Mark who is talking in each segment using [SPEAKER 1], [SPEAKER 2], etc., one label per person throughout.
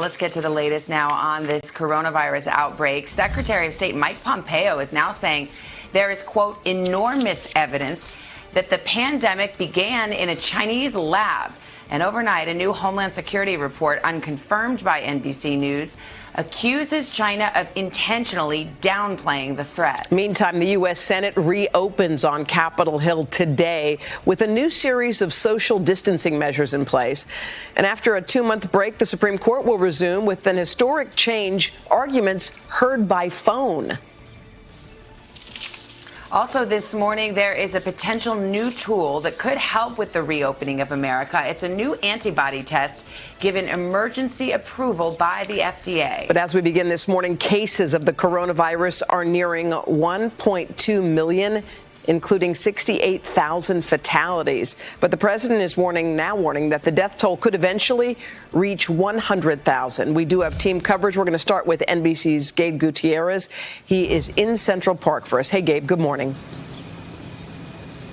[SPEAKER 1] let's get to the latest now on this coronavirus outbreak. Secretary of State Mike Pompeo is now saying there is, quote, enormous evidence that the pandemic began in a Chinese lab. And overnight, a new Homeland Security report, unconfirmed by NBC News, accuses China of intentionally downplaying the threat.
[SPEAKER 2] Meantime, the U.S. Senate reopens on Capitol Hill today with a new series of social distancing measures in place. And after a 2-month break, the Supreme Court will resume with an historic change, arguments heard by phone.
[SPEAKER 1] Also this morning, there is a potential new tool that could help with the reopening of America. It's a new antibody test given emergency approval by the FDA.
[SPEAKER 2] But as we begin this morning, cases of the coronavirus are nearing 1.2 million, including 68,000 fatalities. But the president is warning that the death toll could eventually reach 100,000. We do have team coverage. We're going to start with NBC's Gabe Gutierrez. He is in Central Park for us. Hey, Gabe, good morning.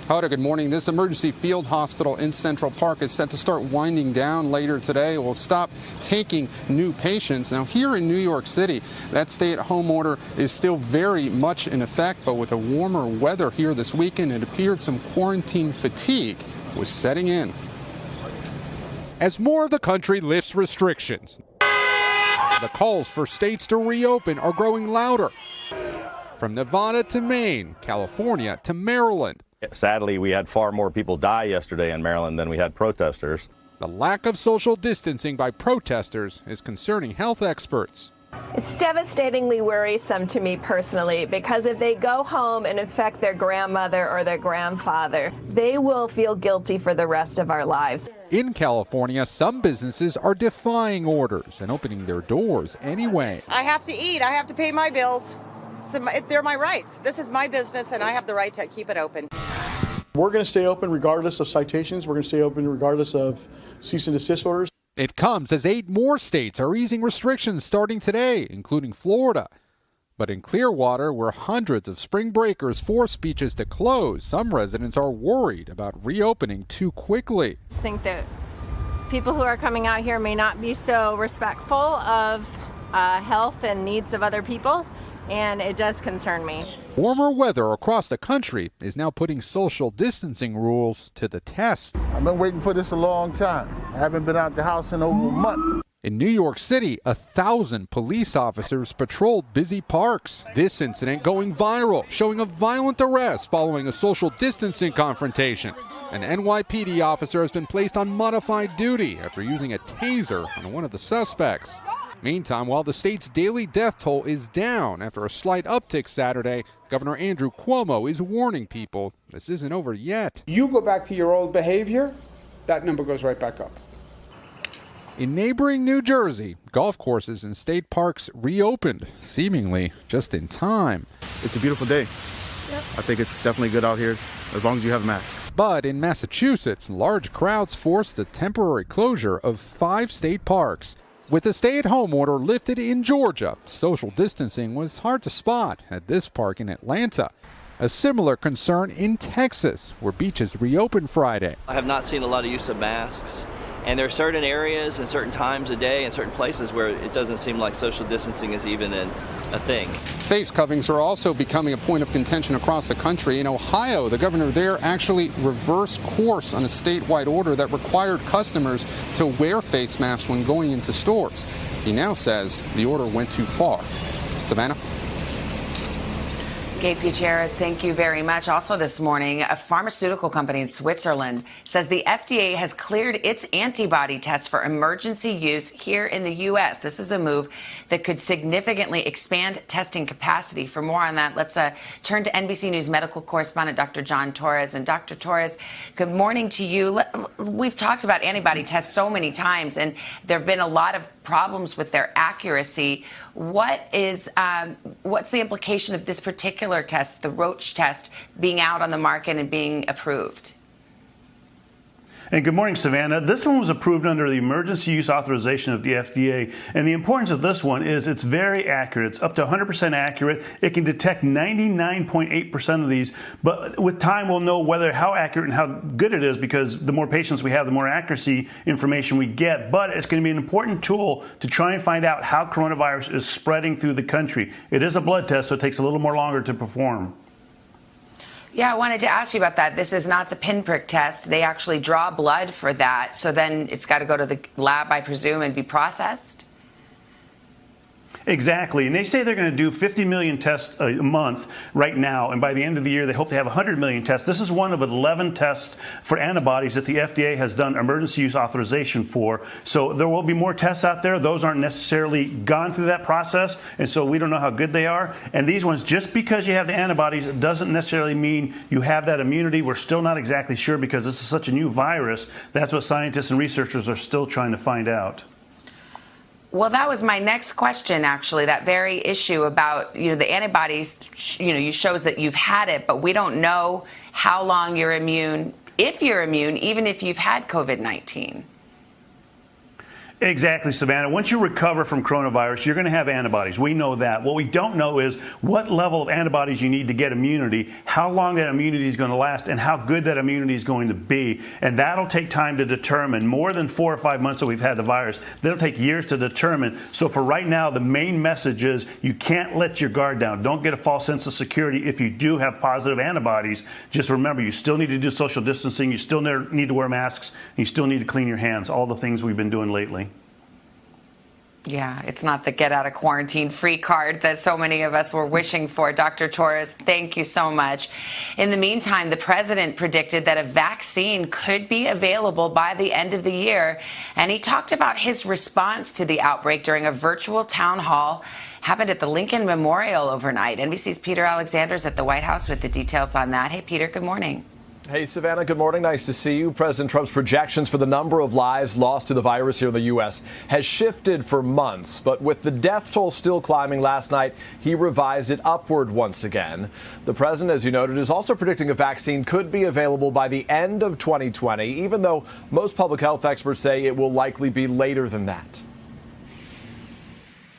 [SPEAKER 3] Hoda, good morning. This emergency field hospital in Central Park is set to start winding down later today. It will stop taking new patients. Now, here in New York City, that stay-at-home order is still very much in effect, but with the warmer weather here this weekend, it appeared some quarantine fatigue was setting in.
[SPEAKER 4] As more of the country lifts restrictions, the calls for states to reopen are growing louder. From Nevada to Maine, California to Maryland.
[SPEAKER 5] Sadly, we had far more people die yesterday in Maryland than we had protesters.
[SPEAKER 4] The lack of social distancing by protesters is concerning health experts.
[SPEAKER 6] It's devastatingly worrisome to me personally, because if they go home and infect their grandmother or their grandfather, they will feel guilty for the rest of our lives.
[SPEAKER 4] In California, some businesses are defying orders and opening their doors anyway.
[SPEAKER 7] I have to eat. I have to pay my bills. So they're my rights. This is my business, and I have the right to keep it open.
[SPEAKER 8] We're going to stay open regardless of citations. We're going to stay open regardless of cease and desist orders.
[SPEAKER 4] It comes as 8 more states are easing restrictions starting today, including Florida. But in Clearwater, where hundreds of spring breakers force beaches to close, some residents are worried about reopening too quickly.
[SPEAKER 9] I just think that people who are coming out here may not be so respectful of health and needs of other people, and it does concern me.
[SPEAKER 4] Warmer weather across the country is now putting social distancing rules to the test.
[SPEAKER 10] I've been waiting for this a long time. I haven't been out the house in over a month.
[SPEAKER 4] In New York City, 1,000 police officers patrolled busy parks. This incident going viral, showing a violent arrest following a social distancing confrontation. An NYPD officer has been placed on modified duty after using a taser on one of the suspects. Meantime, while the state's daily death toll is down after a slight uptick Saturday, Governor Andrew Cuomo is warning people this isn't over yet.
[SPEAKER 11] You go back to your old behavior, that number goes right back up.
[SPEAKER 4] In neighboring New Jersey, golf courses and state parks reopened, seemingly just in time.
[SPEAKER 12] It's a beautiful day. Yep. I think it's definitely good out here, as long as you have a mask.
[SPEAKER 4] But in Massachusetts, large crowds forced the temporary closure of 5 state parks. With the stay-at-home order lifted in Georgia, social distancing was hard to spot at this park in Atlanta. A similar concern in Texas, where beaches reopened Friday.
[SPEAKER 13] I have not seen a lot of use of masks, and there are certain areas and certain times of day and certain places where it doesn't seem like social distancing is even a thing.
[SPEAKER 3] Face coverings are also becoming a point of contention across the country. In Ohio, the governor there actually reversed course on a statewide order that required customers to wear face masks when going into stores. He now says the order went too far. Savannah?
[SPEAKER 1] Gabe Gutierrez, thank you very much. Also this morning, a pharmaceutical company in Switzerland says the FDA has cleared its antibody test for emergency use here in the U.S. This is a move that could significantly expand testing capacity. For more on that, let's turn to NBC News medical correspondent Dr. John Torres. And Dr. Torres, good morning to you. We've talked about antibody tests so many times, and there have been a lot of problems with their accuracy. What's the implication of this particular test, the Roche test, being out on the market and being approved?
[SPEAKER 14] And good morning, Savannah. This one was approved under the emergency use authorization of the FDA. And the importance of this one is it's very accurate. It's up to 100% accurate. It can detect 99.8% of these. But with time, we'll know how accurate and how good it is, because the more patients we have, the more accuracy information we get. But it's going to be an important tool to try and find out how coronavirus is spreading through the country. It is a blood test, so it takes a little more longer to perform.
[SPEAKER 1] Yeah, I wanted to ask you about that. This is not the pinprick test. They actually draw blood for that. So then it's got to go to the lab, I presume, and be processed?
[SPEAKER 14] Exactly. And they say they're going to do 50 million tests a month right now. And by the end of the year, they hope to have 100 million tests. This is one of 11 tests for antibodies that the FDA has done emergency use authorization for. So there will be more tests out there. Those aren't necessarily gone through that process. And so we don't know how good they are. And these ones, just because you have the antibodies, it doesn't necessarily mean you have that immunity. We're still not exactly sure, because this is such a new virus. That's what scientists and researchers are still trying to find out.
[SPEAKER 1] Well, that was my next question, actually, that very issue about, the antibodies, you shows that you've had it, but we don't know how long you're immune, if you're immune, even if you've had COVID-19.
[SPEAKER 14] Exactly, Savannah. Once you recover from coronavirus, you're going to have antibodies. We know that. What we don't know is what level of antibodies you need to get immunity, how long that immunity is going to last, and how good that immunity is going to be. And that'll take time to determine. More than 4 or 5 months that we've had the virus, that'll take years to determine. So for right now, the main message is you can't let your guard down. Don't get a false sense of security if you do have positive antibodies. Just remember, you still need to do social distancing. You still need to wear masks. And you still need to clean your hands. All the things we've been doing lately.
[SPEAKER 1] Yeah, it's not the get out of quarantine free card that so many of us were wishing for. Dr. Torres, thank you so much. In the meantime, the president predicted that a vaccine could be available by the end of the year. And he talked about his response to the outbreak during a virtual town hall happened at the Lincoln Memorial overnight. NBC's Peter Alexander's at the White House with the details on that. Hey, Peter, good morning.
[SPEAKER 15] Hey, Savannah, good morning. Nice to see you. President Trump's projections for the number of lives lost to the virus here in the U.S. has shifted for months. But with the death toll still climbing last night, he revised it upward once again. The president, as you noted, is also predicting a vaccine could be available by the end of 2020, even though most public health experts say it will likely be later than that.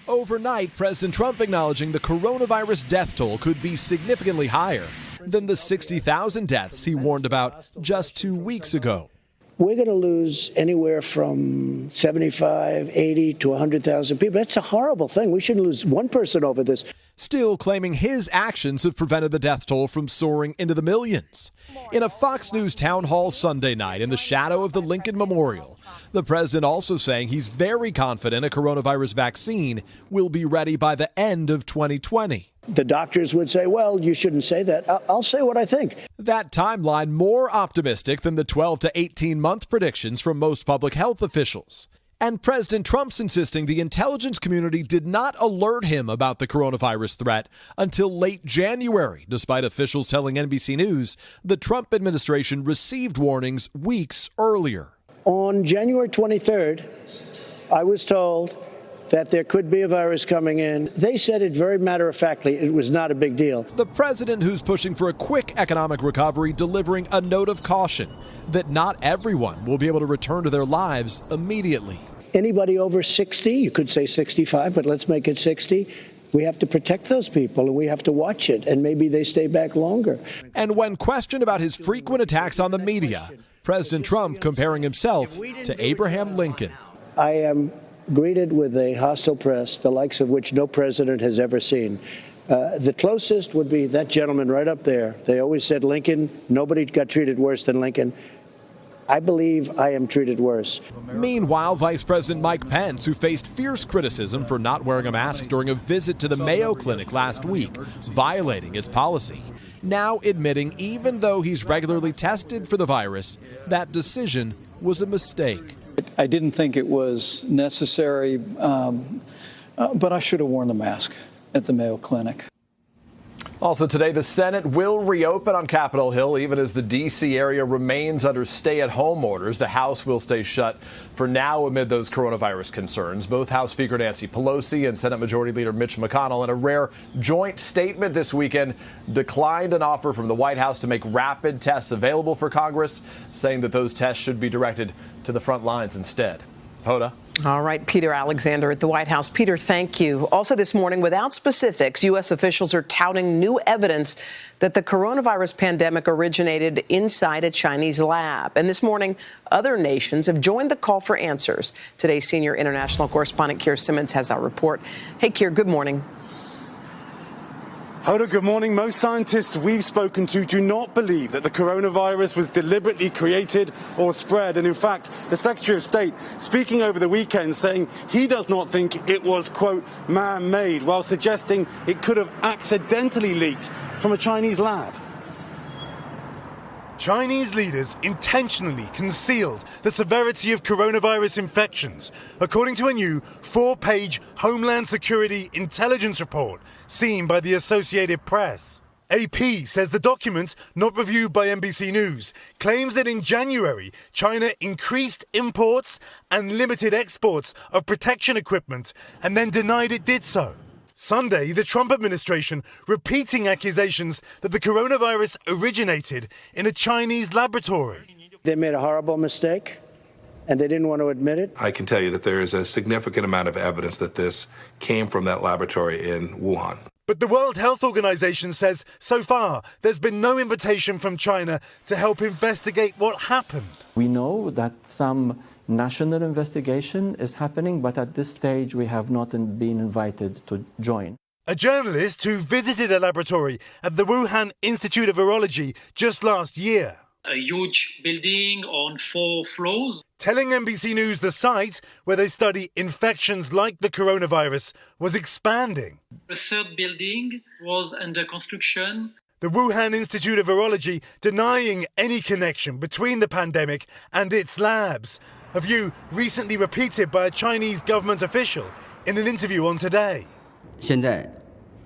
[SPEAKER 16] Overnight, President Trump acknowledging the coronavirus death toll could be significantly higher than the 60,000 deaths he warned about just 2 weeks ago.
[SPEAKER 17] We're going to lose anywhere from 75, 80 to 100,000 people. That's a horrible thing. We shouldn't lose one person over this.
[SPEAKER 16] Still claiming his actions have prevented the death toll from soaring into the millions. In a Fox News town hall Sunday night in the shadow of the Lincoln Memorial, the president also saying he's very confident a coronavirus vaccine will be ready by the end of 2020.
[SPEAKER 17] The doctors would say, well, you shouldn't say that. I'll say what I think.
[SPEAKER 16] That timeline more optimistic than the 12 to 18-month predictions from most public health officials. And President Trump's insisting the intelligence community did not alert him about the coronavirus threat until late January, despite officials telling NBC News the Trump administration received warnings weeks earlier.
[SPEAKER 17] On January 23rd, I was told that there could be a virus coming in. They said it very matter-of-factly. It was not a big deal.
[SPEAKER 16] The president, who's pushing for a quick economic recovery, delivering a note of caution that not everyone will be able to return to their lives immediately.
[SPEAKER 17] Anybody over 60, you could say 65, but let's make it 60. We have to protect those people, and we have to watch it, and maybe they stay back longer.
[SPEAKER 16] And when questioned about his frequent attacks on the media, President Trump comparing himself to Abraham Lincoln.
[SPEAKER 17] I am greeted with a hostile press, the likes of which no president has ever seen. The closest would be that gentleman right up there. They always said Lincoln. Nobody got treated worse than Lincoln. I believe I am treated worse.
[SPEAKER 16] Meanwhile, Vice President Mike Pence, who faced fierce criticism for not wearing a mask during a visit to the Mayo Clinic last week, violating its policy, now admitting even though he's regularly tested for the virus, that decision was a mistake.
[SPEAKER 18] I didn't think it was necessary, but I should have worn the mask at the Mayo Clinic.
[SPEAKER 15] Also today, the Senate will reopen on Capitol Hill, even as the D.C. area remains under stay-at-home orders. The House will stay shut for now amid those coronavirus concerns. Both House Speaker Nancy Pelosi and Senate Majority Leader Mitch McConnell, in a rare joint statement this weekend, declined an offer from the White House to make rapid tests available for Congress, saying that those tests should be directed to the front lines instead. Hoda.
[SPEAKER 2] All right, Peter Alexander at the White House. Peter, thank you. Also this morning, without specifics, U.S. officials are touting new evidence that the coronavirus pandemic originated inside a Chinese lab. And this morning, other nations have joined the call for answers. Today's senior international correspondent Keir Simmons has our report. Hey, Keir, good morning.
[SPEAKER 19] Hoda, good morning. Most scientists we've spoken to do not believe that the coronavirus was deliberately created or spread. And in fact, the Secretary of State speaking over the weekend saying he does not think it was, quote, man-made, while suggesting it could have accidentally leaked from a Chinese lab.
[SPEAKER 20] Chinese leaders intentionally concealed the severity of coronavirus infections, according to a new 4-page Homeland Security intelligence report seen by the Associated Press. AP says the document, not reviewed by NBC News, claims that in January, China increased imports and limited exports of protection equipment and then denied it did so. Sunday, the Trump administration repeating accusations that the coronavirus originated in a Chinese laboratory.
[SPEAKER 17] They made a horrible mistake, and they didn't want to admit it.
[SPEAKER 21] I can tell you that there is a significant amount of evidence that this came from that laboratory in Wuhan.
[SPEAKER 20] But the World Health Organization says so far there's been no invitation from China to help investigate what happened.
[SPEAKER 22] We know that some national investigation is happening, but at this stage we have not been invited to join.
[SPEAKER 20] A journalist who visited a laboratory at the Wuhan Institute of Virology just last year.
[SPEAKER 23] A huge building on 4 floors.
[SPEAKER 20] Telling NBC News the site where they study infections like the coronavirus was expanding.
[SPEAKER 23] The 3rd building was under construction.
[SPEAKER 20] The Wuhan Institute of Virology denying any connection between the pandemic and its labs, a view recently repeated by a Chinese government official in an interview on Today.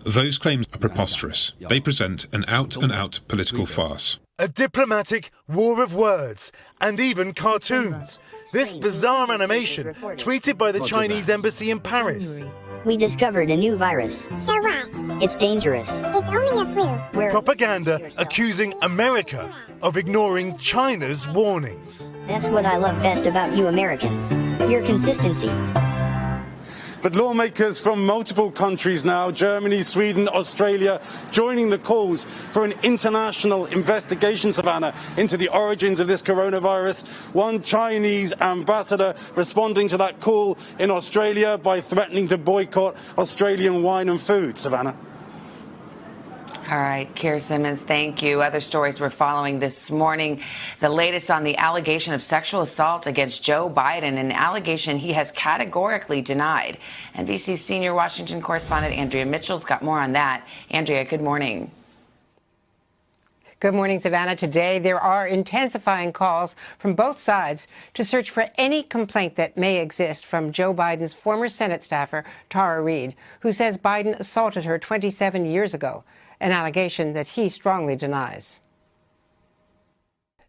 [SPEAKER 24] Those claims are preposterous. They present an out-and-out political farce.
[SPEAKER 20] A diplomatic war of words and even cartoons. This bizarre animation tweeted by the Chinese embassy in Paris.
[SPEAKER 25] We discovered a new virus.
[SPEAKER 26] So what?
[SPEAKER 25] It's dangerous.
[SPEAKER 26] It's only a flu.
[SPEAKER 20] Propaganda accusing America of ignoring China's warnings.
[SPEAKER 25] That's what I love best about you Americans. Your consistency.
[SPEAKER 19] But lawmakers from multiple countries now, Germany, Sweden, Australia, joining the calls for an international investigation, Savannah, into the origins of this coronavirus. One Chinese ambassador responding to that call in Australia by threatening to boycott Australian wine and food. Savannah.
[SPEAKER 1] All right, Keir Simmons, thank you. Other stories we're following this morning. The latest on the allegation of sexual assault against Joe Biden, an allegation he has categorically denied. NBC's senior Washington correspondent Andrea Mitchell's got more on that. Andrea, good morning.
[SPEAKER 27] Good morning, Savannah. Today, there are intensifying calls from both sides to search for any complaint that may exist from Joe Biden's former Senate staffer, Tara Reade, who says Biden assaulted her 27 years ago, an allegation that he strongly denies.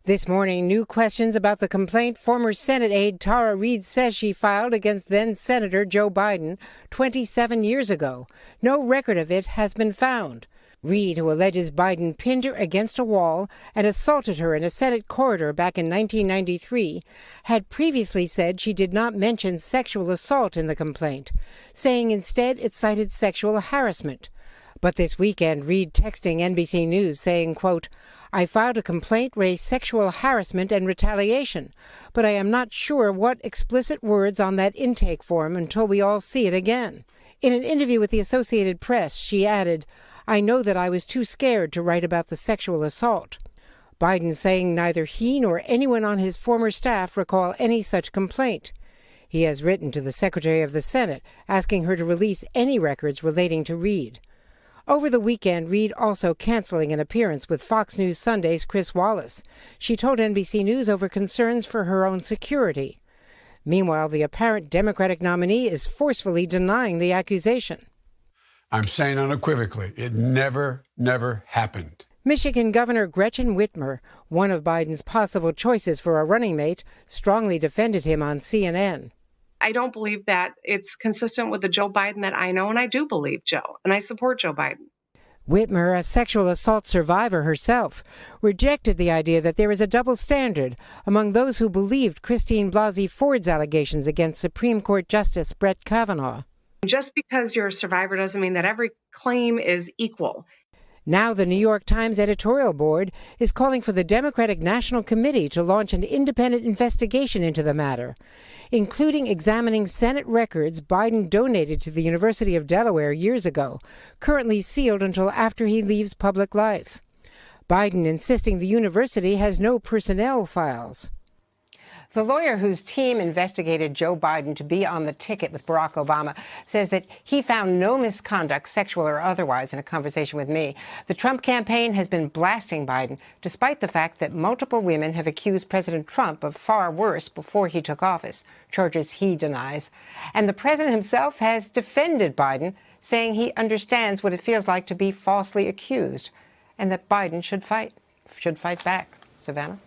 [SPEAKER 27] This morning, new questions about the complaint former Senate aide Tara Reade says she filed against then-Senator Joe Biden 27 years ago. No record of it has been found. Reade, who alleges Biden pinned her against a wall and assaulted her in a Senate corridor back in 1993, had previously said she did not mention sexual assault in the complaint, saying instead it cited sexual harassment. But this weekend, Reade texting NBC News saying, quote, I filed a complaint, raised sexual harassment and retaliation, but I am not sure what explicit words on that intake form until we all see it again. In an interview with the Associated Press, she added, I know that I was too scared to write about the sexual assault. Biden saying neither he nor anyone on his former staff recall any such complaint. He has written to the Secretary of the Senate asking her to release any records relating to Reade. Over the weekend, Reade also canceling an appearance with Fox News Sunday's Chris Wallace. She told NBC News over concerns for her own security. Meanwhile, the apparent Democratic nominee is forcefully denying the accusation.
[SPEAKER 5] I'm saying unequivocally, it never happened.
[SPEAKER 27] Michigan Governor Gretchen Whitmer, one of Biden's possible choices for a running mate, strongly defended him on CNN.
[SPEAKER 6] I don't believe that it's consistent with the Joe Biden that I know, and I do believe Joe, and I support Joe Biden.
[SPEAKER 27] Whitmer, a sexual assault survivor herself, rejected the idea that there is a double standard among those who believed Christine Blasey Ford's allegations against Supreme Court Justice Brett Kavanaugh.
[SPEAKER 6] Just because you're a survivor doesn't mean that every claim is equal.
[SPEAKER 27] Now the New York Times editorial board is calling for the Democratic National Committee to launch an independent investigation into the matter, including examining Senate records Biden donated to the University of Delaware years ago, currently sealed until after he leaves public life. Biden insisting the university has no personnel files. The lawyer whose team investigated Joe Biden to be on the ticket with Barack Obama says that he found no misconduct, sexual or otherwise, in a conversation with me. The Trump campaign has been blasting Biden, despite the fact that multiple women have accused President Trump of far worse before he took office, charges he denies. And the president himself has defended Biden, saying he understands what it feels like to be falsely accused, and that Biden should fight back. Savannah?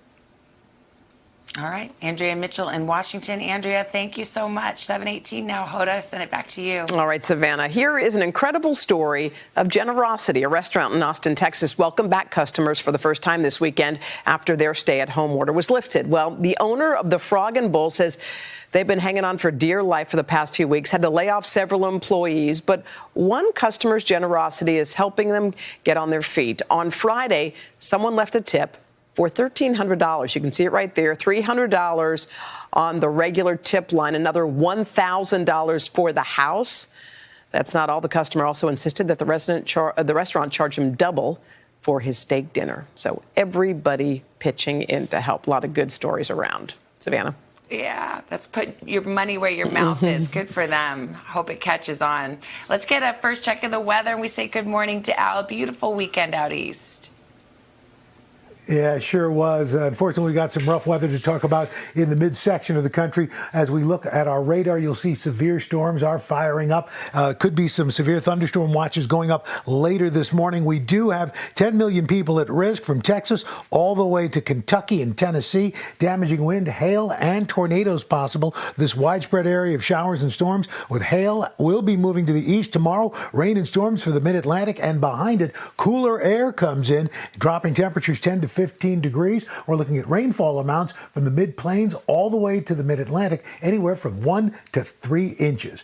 [SPEAKER 1] All right, Andrea Mitchell in Washington. Andrea, thank you so much. 7:18 now. Hoda, send it back to you.
[SPEAKER 2] All right, Savannah. Here is an incredible story of generosity. A restaurant in Austin, Texas, welcomed back customers for the first time this weekend after their stay-at-home order was lifted. Well, the owner of the Frog and Bull says they've been hanging on for dear life for the past few weeks, had to lay off several employees, but one customer's generosity is helping them get on their feet. On Friday, someone left a tip for $1,300. You can see it right there, $300 on the regular tip line, another $1,000 for the house. That's not all. The customer also insisted that the restaurant charge him double for his steak dinner. So everybody pitching in to help. A lot of good stories around. Savannah?
[SPEAKER 1] Yeah, that's put your money where your mouth is. Good for them. Hope it catches on. Let's get a first check of the weather, and we say good morning to Al. Beautiful weekend out east.
[SPEAKER 7] Yeah, it sure was. Unfortunately, we got some rough weather to talk about in the midsection of the country. As we look at our radar, you'll see severe storms are firing up. Could be some severe thunderstorm watches going up later this morning. We do have 10 million people at risk from Texas all the way to Kentucky and Tennessee. Damaging wind, hail, and tornadoes possible. This widespread area of showers and storms with hail will be moving to the east tomorrow. Rain and storms for the mid-Atlantic, and behind it, cooler air comes in, dropping temperatures 10 to 15 degrees. We're looking at rainfall amounts from the mid-plains all the way to the mid-Atlantic, anywhere from 1 to 3 inches.